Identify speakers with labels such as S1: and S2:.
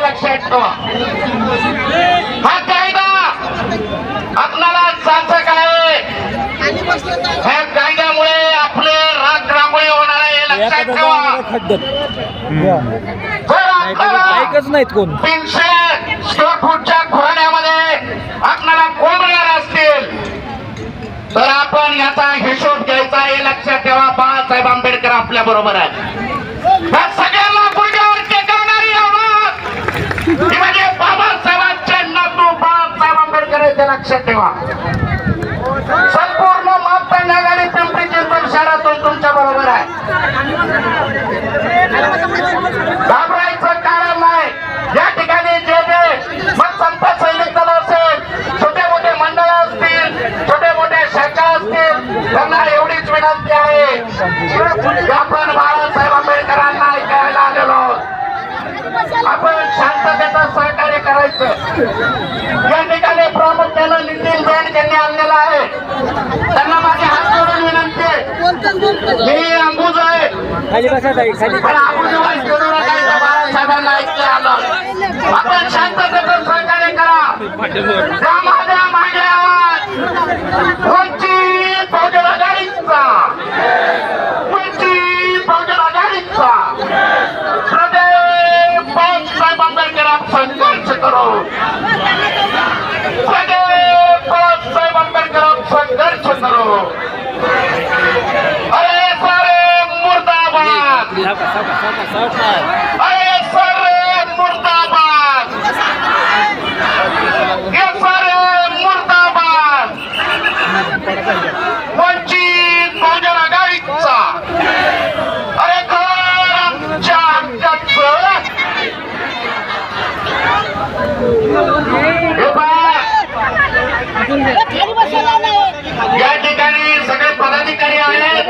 S1: लक्षात ठेवा. हा कायदा आपणाला सार्थक आहे. ह्या कायद्यामुळे आपले राग रांगोळी होणार आहे लक्षात ठेवा.
S2: ऐकच नाहीत कोण.
S1: 300 स्क्वेअर फूटच्या घोरण्यामध्ये आपल्याला कोंबणार असतील तर आपण याचा हिशोब घ्यायचा हे लक्षात ठेवा. बाळासाहेब आंबेडकर आपल्या बरोबर आहे. या सगळ्यांना गुडघ्यावर टेकवणारी आवाज ही म्हणजे बाबासाहेबांचे नातू बाळासाहेब आंबेडकर आहे ते लक्षात ठेवा. संपूर्ण मतदान आघाडी पिंपरी चिंचवड शहरातून तुमच्या बरोबर आहे. घाबरायचं कारण नाही. या ठिकाणी जे मग संत सैनिक दल असेल, छोटे मोठे मंडळ असतील, छोटे मोठे शाखा असतील, त्यांना एवढीच विनंती आहे की आपण बाळासाहेब आंबेडकरांना ऐकायला आलेलो आहोत. आपण शांततेचं सहकार्य करायचं. या ठिकाणी प्रामुख्यानं नितीन बेंड यांनी आणलेला आहे. त्यांना माझे हात जोडून विनंती आहे. मी अंबुज आहे पण अंबुजवास जोडू नका. इथं बाळासाहेबांना ऐकलं आलं. आपण शांततेचं सहकार्य करा. त्या माझ्या मागे आवाज वंचित बहुजन आघाडीचा, वंचित बहुजन आघाडीचा प्रदेश बाळासाहेब आंबेडकर आप संघर्ष करो. प्रदेश बाळासाहेब आंबेडकर आप संघर्ष करो. अरे सारे मुर्दाबाद, अरे सारे मुर्दाबाद, ये सारे मुर्दाबाद. वंचित बहुजन आघाडीचा अरे घर आमच्या हक्काचं. या ठिकाणी सगळे पदाधिकारी आहेत.